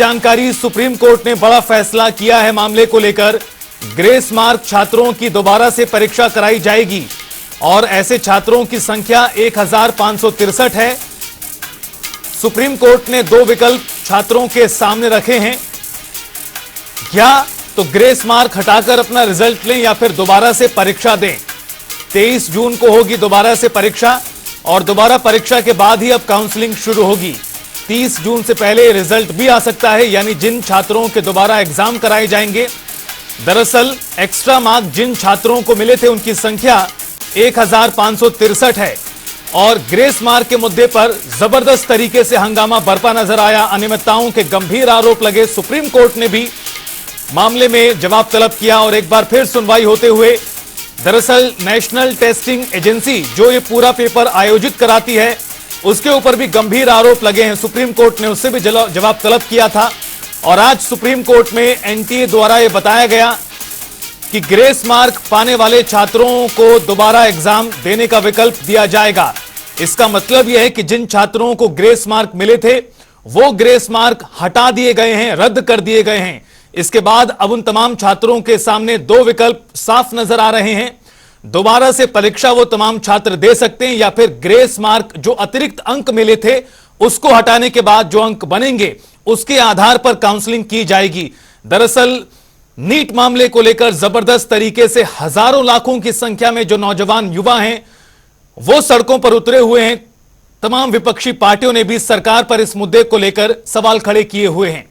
जानकारी, supreme court ने बड़ा फैसला किया है मामले को लेकर। ग्रेस मार्क छात्रों की दोबारा से परीक्षा कराई जाएगी और ऐसे छात्रों की संख्या 1563 है। सुप्रीम कोर्ट ने दो विकल्प छात्रों के सामने रखे हैं, या तो ग्रेस मार्क हटाकर अपना रिजल्ट लें या फिर दोबारा से परीक्षा दें। 23 जून को होगी दोबारा से परीक्षा और दोबारा परीक्षा के बाद ही अब काउंसलिंग शुरू होगी। 30 जून से पहले रिजल्ट भी आ सकता है, यानी जिन छात्रों के दोबारा एग्जाम कराए जाएंगे। दरअसल एक्स्ट्रा मार्क जिन छात्रों को मिले थे उनकी संख्या 1563 है और ग्रेस मार्क के मुद्दे पर जबरदस्त तरीके से हंगामा बरपा नजर आया। अनियमितताओं के गंभीर आरोप लगे। सुप्रीम कोर्ट ने भी मामले में जवाब तलब किया और एक बार फिर सुनवाई होते हुए दरअसल नेशनल टेस्टिंग एजेंसी जो ये पूरा पेपर आयोजित कराती है उसके ऊपर भी गंभीर आरोप लगे हैं। सुप्रीम कोर्ट ने उससे भी जवाब तलब किया था और आज सुप्रीम कोर्ट में एनटीए द्वारा यह बताया गया कि ग्रेस मार्क पाने वाले छात्रों को दोबारा एग्जाम देने का विकल्प दिया जाएगा। इसका मतलब यह है कि जिन छात्रों को ग्रेस मार्क मिले थे वो ग्रेस मार्क हटा दिए गए हैं, रद्द कर दिए गए हैं। इसके बाद अब उन तमाम छात्रों के सामने दो विकल्प साफ नजर आ रहे हैं। दोबारा से परीक्षा वो तमाम छात्र दे सकते हैं या फिर ग्रेस मार्क जो अतिरिक्त अंक मिले थे उसको हटाने के बाद जो अंक बनेंगे उसके आधार पर काउंसलिंग की जाएगी। दरअसल नीट मामले को लेकर जबरदस्त तरीके से हजारों लाखों की संख्या में जो नौजवान युवा हैं वो सड़कों पर उतरे हुए हैं। तमाम विपक्षी पार्टियों ने भी सरकार पर इस मुद्दे को लेकर सवाल खड़े किए हुए हैं।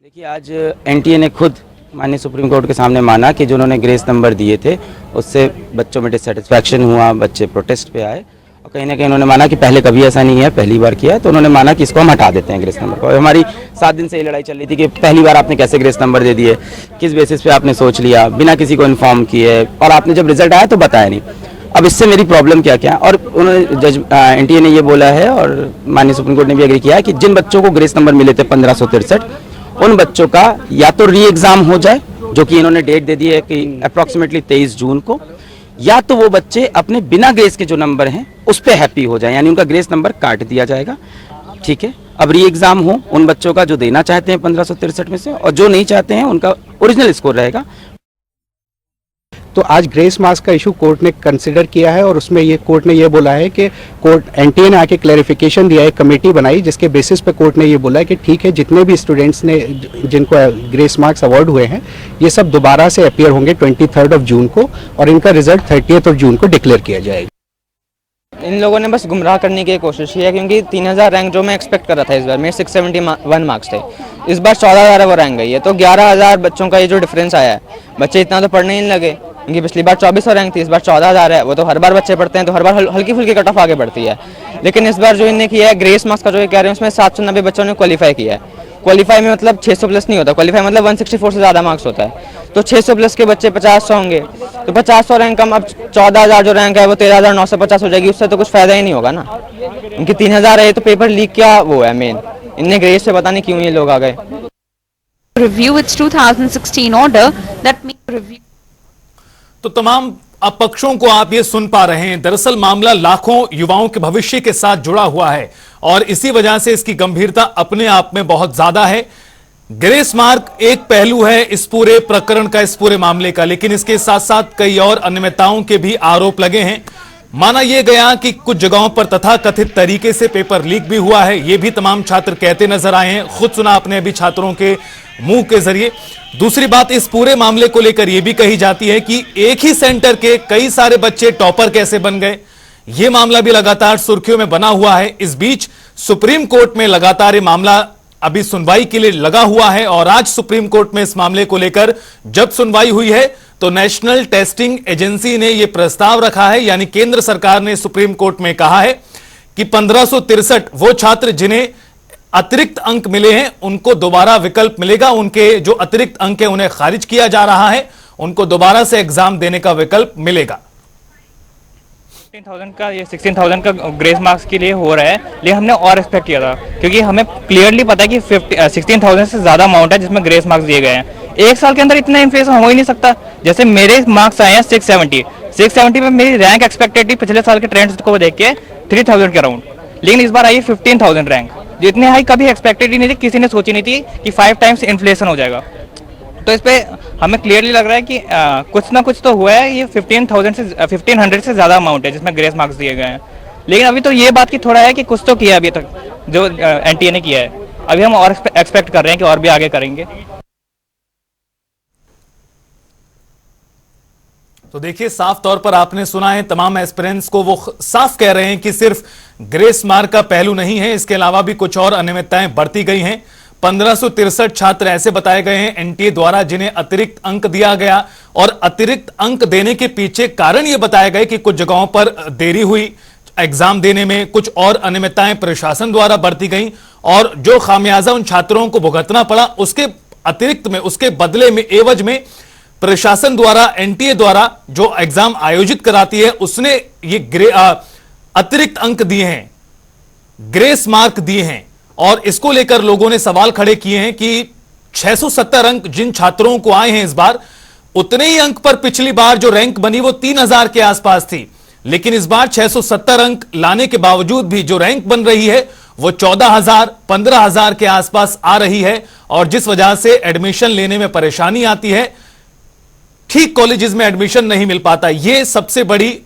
देखिए, आज एनटीए ने खुद माननीय सुप्रीम कोर्ट के सामने माना कि जो उन्होंने ग्रेस नंबर दिए थे उससे बच्चों में डिससेटिस्फैक्शन हुआ, बच्चे प्रोटेस्ट पे आए और कहीं ना कहीं उन्होंने माना कि पहले कभी ऐसा नहीं है, पहली बार किया है, तो उन्होंने माना कि इसको हम हटा देते हैं ग्रेस नंबर को। हमारी 7 दिन से ये लड़ाई चल रही थी कि पहली बार आपने कैसे ग्रेस नंबर दे दिए, किस बेसिस पे आपने सोच लिया, बिना किसी को इन्फॉर्म किए, और आपने जब रिजल्ट आया तो बताया नहीं। अब इससे मेरी प्रॉब्लम क्या क्या, और उन्होंने जज एनटीए ने ये बोला है और माननीय सुप्रीम कोर्ट ने भी एग्री किया है कि जिन बच्चों को ग्रेस नंबर मिले थे 1563 उन बच्चों का या तो री एग्जाम हो जाए, जो कि इन्होंने डेट दे दी है कि अप्रॉक्सीमेटली 23 जून को, या तो वो बच्चे अपने बिना ग्रेस के जो नंबर हैं उस पे हैप्पी हो जाए, यानी उनका ग्रेस नंबर काट दिया जाएगा। ठीक है, अब री एग्जाम हो उन बच्चों का जो देना चाहते हैं 1563 में से, और जो नहीं चाहते हैं उनका ओरिजिनल स्कोर रहेगा। तो आज ग्रेस मार्क्स का इशू कोर्ट ने कंसिडर किया है और उसमें ये कोर्ट ने ये बोला है कि कोर्ट एनटीए ने आके क्लैरिफिकेशन दिया है, कमेटी बनाई जिसके बेसिस पे कोर्ट ने ये बोला है कि ठीक है, जितने भी स्टूडेंट्स ने जिनको ग्रेस मार्क्स अवार्ड हुए हैं ये सब दोबारा से अपीयर होंगे 23 जून को और इनका रिजल्ट 30 जून को डिक्लेयर किया जाएगा। इन लोगों ने बस गुमराह करने की कोशिश की है, क्योंकि 3000 रैंक जो मैं एक्सपेक्ट कर रहा था इस बार, मेरे 671 मार्क्स थे, इस बार 14000 वो रैंक गई है। तो 11000 बच्चों का ये जो डिफरेंस आया है, बच्चे इतना तो पढ़ने ही नहीं लगे, क्योंकि पिछली बार 2400 रैंक थी, इस बार 14000 है। वो तो हर बार बच्चे पढ़ते हैं तो हर बार हल्की फुल्की कट ऑफ आगे बढ़ती है, लेकिन इस बार जो इन्हें किया है ग्रेस मार्क्स का जो ये कह रहे हैं उसमें 790 बच्चों ने क्वालिफाई किया है। क्वालिफाई में मतलब 600 प्लस नहीं होता, क्वालिफाई मतलब 164 से ज़्यादा मार्क्स होता है। तो 600 प्लस के बच्चे 50 होंगे, तो 50 रैंक कम, अब 14000 जो रैंक है वो 13950 हो जाएगी, उससे तो कुछ फायदा ही नहीं होगा ना। इनकी 3000 है तो पेपर लीक क्या वो है मेन, इनने ग्रेस से पता नहीं क्यों ये लोग आ गए। Review its 2016 order that made review. तो तमाम अपक्षों को आप ये सुन पा रहे हैं। दरअसल मामला लाखों युवाओं के भविष्य के साथ जुड़ा हुआ है और इसी वजह से इसकी गंभीरता अपने आप में बहुत ज्यादा है। ग्रेस मार्क एक पहलू है इस पूरे प्रकरण का, इस पूरे मामले का, लेकिन इसके साथ साथ कई और अनियमितताओं के भी आरोप लगे हैं। माना यह गया कि कुछ जगहों पर तथाकथित तरीके से पेपर लीक भी हुआ है, यह भी तमाम छात्र कहते नजर आए हैं, खुद सुना अपने अभी छात्रों के मुंह के जरिए। दूसरी बात, इस पूरे मामले को लेकर यह भी कही जाती है कि एक ही सेंटर के कई सारे बच्चे टॉपर कैसे बन गए, यह मामला भी लगातार सुर्खियों में बना हुआ है। इस बीच सुप्रीम कोर्ट में लगातार यह मामला अभी सुनवाई के लिए लगा हुआ है और आज सुप्रीम कोर्ट में इस मामले को लेकर जब सुनवाई हुई है तो नेशनल टेस्टिंग एजेंसी ने यह प्रस्ताव रखा है, यानी केंद्र सरकार ने सुप्रीम कोर्ट में कहा है कि 1563 वो छात्र जिन्हें अतिरिक्त अंक मिले हैं उनको दोबारा विकल्प मिलेगा, उनके जो अतिरिक्त अंक है उन्हें खारिज किया जा रहा है, उनको दोबारा से एग्जाम देने का विकल्प मिलेगा। 16,000 का ग्रेस मार्क्स के लिए हो रहा है, लेकिन हमने और एक्सपेक्ट किया था, क्योंकि हमें क्लियरली पता है कि 16,000 से ज्यादा अमाउंट है जिसमें ग्रेस मार्क्स दिए गए हैं। एक साल के अंदर इतना इन्फ्लेशन हो ही नहीं सकता। जैसे मेरे मार्क्स आए हैं 670 में मेरी रैंक एक्सपेक्टेड थी पिछले साल के ट्रेंड्स को देख के 3,000 के अराउंड, लेकिन इस बार आई है 15,000 रैंक। जो इतने हाई कभी एक्सपेक्टेड ही नहीं थी, किसी ने सोची नहीं थी कि 5 टाइम्स इन्फ्लेशन हो जाएगा। तो इस पे हमें क्लियरली लग रहा है कि कुछ ना कुछ तो हुआ है। ये 1500 से ज़्यादा अमाउंट है जिसमें ग्रेस मार्क्स दिए गए हैं। लेकिन अभी तो ये बात की थोड़ा है कि कुछ तो किया अभी तक जो एनटीए ने किया है। अभी हम और एक्सपेक्ट कर रहे हैं कि और भी आगे करेंगे। तो देखिए, साफ तौर पर आपने सुना है तमाम एस्पिरेंट्स को, वो साफ कह रहे हैं कि सिर्फ ग्रेस मार्क का पहलू नहीं है, इसके अलावा भी कुछ और अनियमितताएं बढ़ती गई हैं। 1563 छात्र ऐसे बताए गए हैं एनटीए द्वारा जिन्हें अतिरिक्त अंक दिया गया, और अतिरिक्त अंक देने के पीछे कारण यह बताया गया कि कुछ जगहों पर देरी हुई एग्जाम देने में, कुछ और अनियमितताएं प्रशासन द्वारा बरती गई, और जो खामियाजा उन छात्रों को भुगतना पड़ा उसके अतिरिक्त में, उसके बदले में, एवज में प्रशासन द्वारा, एनटीए द्वारा जो एग्जाम आयोजित कराती है उसने ये अतिरिक्त अंक दिए हैं, ग्रेस मार्क दिए हैं। और इसको लेकर लोगों ने सवाल खड़े किए हैं कि 670 अंक जिन छात्रों को आए हैं इस बार, उतने ही अंक पर पिछली बार जो रैंक बनी वो 3000 के आसपास थी, लेकिन इस बार 670 अंक लाने के बावजूद भी जो रैंक बन रही है वो 14,000 15,000 के आसपास आ रही है, और जिस वजह से एडमिशन लेने में परेशानी आती है, ठीक कॉलेजेस में एडमिशन नहीं मिल पाता। यह सबसे बड़ी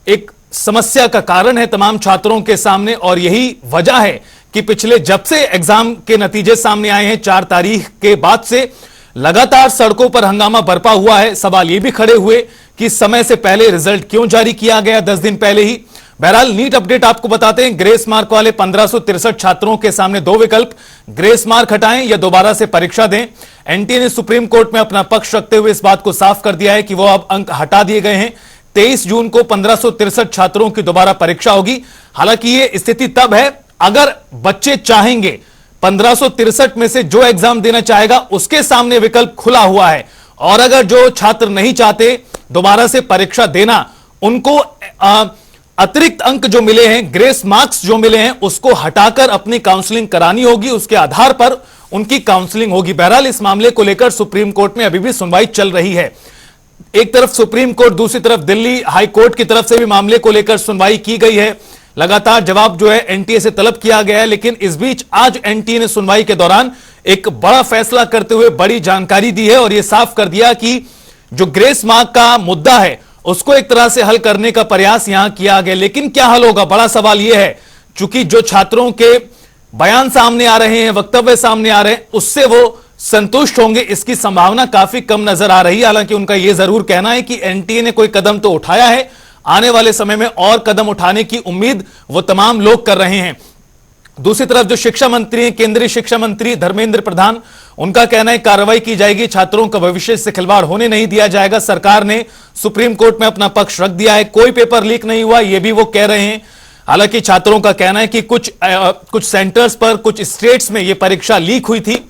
एक समस्या का कारण है तमाम छात्रों के सामने, और यही वजह है कि पिछले जब से एग्जाम के नतीजे सामने आए हैं 4 तारीख के बाद से लगातार सड़कों पर हंगामा बरपा हुआ है। सवाल यह भी खड़े हुए कि समय से पहले रिजल्ट क्यों जारी किया गया, 10 दिन पहले ही। बहरहाल नीट अपडेट आपको बताते हैं, ग्रेस मार्क वाले 1563 छात्रों के सामने 2 विकल्प, ग्रेस मार्क हटाएं या दोबारा से परीक्षा दें। एनटीए ने सुप्रीम कोर्ट में अपना पक्ष रखते हुए इस बात को साफ कर दिया है कि वो अब अंक हटा दिए गए हैं। 23 जून को 1563 छात्रों की दोबारा परीक्षा होगी। हालांकि ये स्थिति तब है अगर बच्चे चाहेंगे, 1563 में से जो एग्जाम देना चाहेगा उसके सामने विकल्प खुला हुआ है, और अगर जो छात्र नहीं चाहते दोबारा से परीक्षा देना, उनको अतिरिक्त अंक जो मिले हैं, ग्रेस मार्क्स जो मिले हैं, उसको हटाकर अपनी काउंसलिंग करानी होगी, उसके आधार पर उनकी काउंसलिंग होगी। बहरहाल इस मामले को लेकर सुप्रीम कोर्ट में अभी भी सुनवाई चल रही है। एक तरफ सुप्रीम कोर्ट, दूसरी तरफ दिल्ली हाई कोर्ट की तरफ से भी मामले को लेकर सुनवाई की गई है। लगातार जवाब जो है एनटीए से तलब किया गया है, लेकिन इस बीच आज एनटीए ने सुनवाई के दौरान एक बड़ा फैसला करते हुए बड़ी जानकारी दी है, और यह साफ कर दिया कि जो ग्रेस मार्क का मुद्दा है उसको एक तरह से हल करने का प्रयास यहां किया गया। लेकिन क्या हल होगा, बड़ा सवाल यह है, चूंकि जो छात्रों के बयान सामने आ रहे हैं, वक्तव्य सामने आ रहे हैं, उससे वो संतुष्ट होंगे इसकी संभावना काफी कम नजर आ रही है। हालांकि उनका यह जरूर कहना है कि एनटीए ने कोई कदम तो उठाया है, आने वाले समय में और कदम उठाने की उम्मीद वो तमाम लोग कर रहे हैं। दूसरी तरफ जो शिक्षा मंत्री हैं, केंद्रीय शिक्षा मंत्री धर्मेंद्र प्रधान, उनका कहना है कार्रवाई की जाएगी, छात्रों का भविष्य से खिलवाड़ होने नहीं दिया जाएगा। सरकार ने सुप्रीम कोर्ट में अपना पक्ष रख दिया है, कोई पेपर लीक नहीं हुआ, यह भी वो कह रहे हैं। हालांकि छात्रों का कहना है कि कुछ सेंटर्स पर, कुछ स्टेट्स में यह परीक्षा लीक हुई थी।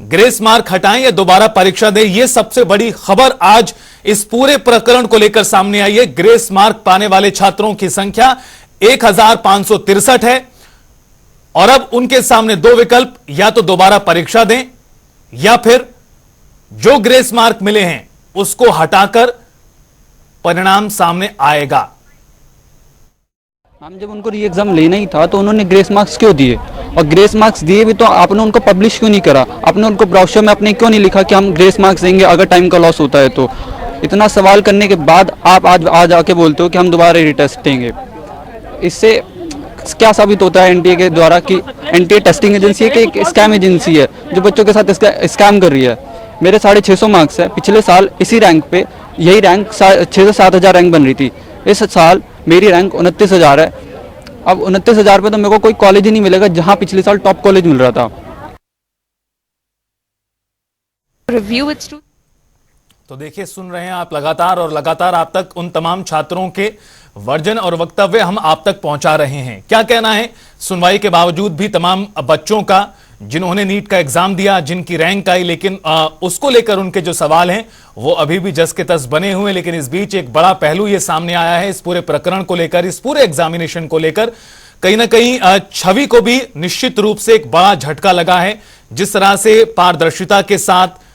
ग्रेस मार्क हटाएं या दोबारा परीक्षा दें, यह सबसे बड़ी खबर आज इस पूरे प्रकरण को लेकर सामने आई है। ग्रेस मार्क पाने वाले छात्रों की संख्या 1563 है, और अब उनके सामने 2 विकल्प, या तो दोबारा परीक्षा दें या फिर जो ग्रेस मार्क मिले हैं उसको हटाकर परिणाम सामने आएगा। हम जब उनको री एग्जाम लेना ही था तो उन्होंने ग्रेस मार्क्स क्यों दिए, और ग्रेस मार्क्स दिए भी तो आपने उनको पब्लिश क्यों नहीं करा, आपने उनको ब्राउचर में अपने क्यों नहीं लिखा कि हम ग्रेस मार्क्स देंगे अगर टाइम का लॉस होता है तो। इतना सवाल करने के बाद आप आज आके बोलते हो कि हम दोबारा रीटेस्ट देंगे। इससे क्या साबित होता है एनटीए के द्वारा कि एनटीए टेस्टिंग एजेंसी है कि एक स्कैम एजेंसी है जो बच्चों के साथ स्कैम कर रही है। मेरे 650 मार्क्स है, पिछले साल इसी रैंक पे यही रैंक 6 से 7 हज़ार रैंक बन रही थी, इस साल मेरी रैंक 29,000 है। अब 29,000 पे तो मेरे को कोई कॉलेज ही नहीं मिलेगा जहां पिछले साल टॉप कॉलेज मिल रहा था। Review its truth. तो देखिए, सुन रहे हैं आप लगातार, और लगातार आप तक उन तमाम छात्रों के वर्जन और वक्तव्य हम आप तक पहुंचा रहे हैं। क्या कहना है सुनवाई के बावजूद भी तमाम बच्चों का जिन्होंने नीट का एग्जाम दिया, जिनकी रैंक आई, लेकिन उसको लेकर उनके जो सवाल हैं वो अभी भी जस के तस बने हुए। लेकिन इस बीच एक बड़ा पहलू ये सामने आया है इस पूरे प्रकरण को लेकर, इस पूरे एग्जामिनेशन को लेकर। कहीं ना कहीं छवि को भी निश्चित रूप से एक बड़ा झटका लगा है। जिस तरह से पारदर्शिता के साथ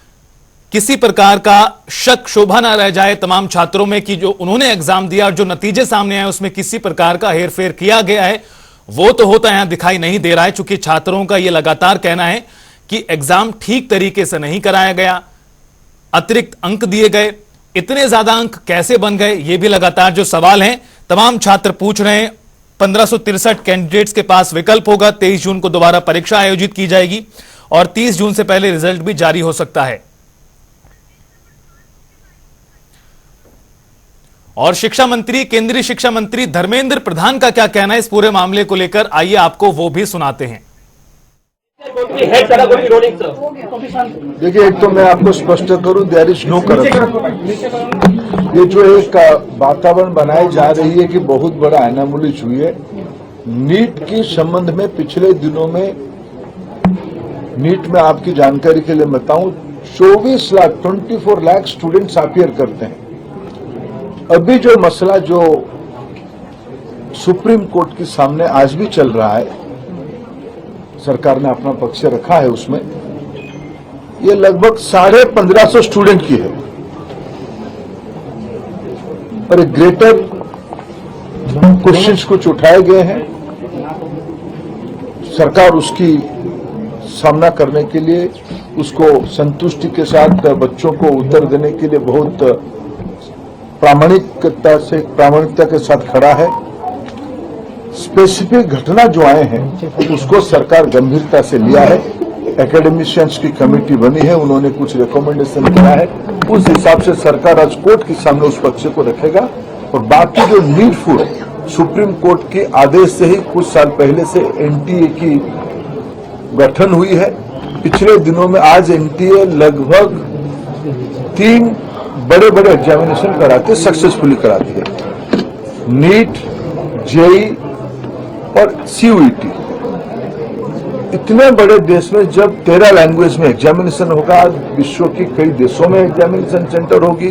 किसी प्रकार का शक शोभा ना रह जाए तमाम छात्रों में कि जो उन्होंने एग्जाम दिया और जो नतीजे सामने आए उसमें किसी प्रकार का हेरफेर किया गया है, वो तो होता यहां दिखाई नहीं दे रहा है, चूंकि छात्रों का यह लगातार कहना है कि एग्जाम ठीक तरीके से नहीं कराया गया, अतिरिक्त अंक दिए गए। इतने ज्यादा अंक कैसे बन गए, ये भी लगातार जो सवाल हैं तमाम छात्र पूछ रहे हैं। 1563 कैंडिडेट्स के पास विकल्प होगा। 23 जून को दोबारा परीक्षा आयोजित की जाएगी और 30 जून से पहले रिजल्ट भी जारी हो सकता है। और शिक्षा मंत्री, केंद्रीय शिक्षा मंत्री धर्मेंद्र प्रधान का क्या कहना है इस पूरे मामले को लेकर, आइए आपको वो भी सुनाते हैं। देखिए, एक तो मैं आपको स्पष्ट करूं, देयर इज नो करप्शन। ये जो एक वातावरण बनाई जा रही है कि बहुत बड़ा एनामोलीज हुई है नीट के संबंध में, पिछले दिनों में नीट में आपकी जानकारी के लिए बताऊं 24 लाख स्टूडेंट्स अपीयर करते हैं। अभी जो मसला जो सुप्रीम कोर्ट के सामने आज भी चल रहा है, सरकार ने अपना पक्ष रखा है उसमें, ये लगभग 1550 स्टूडेंट की है और ग्रेटर क्वेश्चंस कुछ उठाए गए हैं। सरकार उसकी सामना करने के लिए, उसको संतुष्टि के साथ बच्चों को उत्तर देने के लिए बहुत प्रामाणिकता के साथ खड़ा है। स्पेसिफिक घटना जो आए हैं उसको सरकार गंभीरता से लिया है। एकेडमिशियंस की कमेटी बनी है, उन्होंने कुछ रिकमेंडेशन किया है, उस हिसाब से सरकार आज कोर्ट के सामने उस पक्ष को रखेगा। और बाकी जो नीडफुल, सुप्रीम कोर्ट के आदेश से ही कुछ साल पहले से एनटीए की गठन हुई है। पिछले दिनों में आज एनटीए लगभग 3 बड़े बड़े एग्जामिनेशन कराते, सक्सेसफुली कराती है। नीट, जेई और सीयूईटी। इतने बड़े देश में जब 13 लैंग्वेज में एग्जामिनेशन होगा, विश्व की कई देशों में एग्जामिनेशन सेंटर होगी,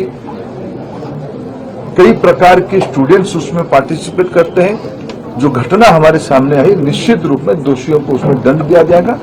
कई प्रकार के स्टूडेंट्स उसमें पार्टिसिपेट करते हैं। जो घटना हमारे सामने आई, निश्चित रूप में दोषियों को उसमें दंड दिया जाएगा।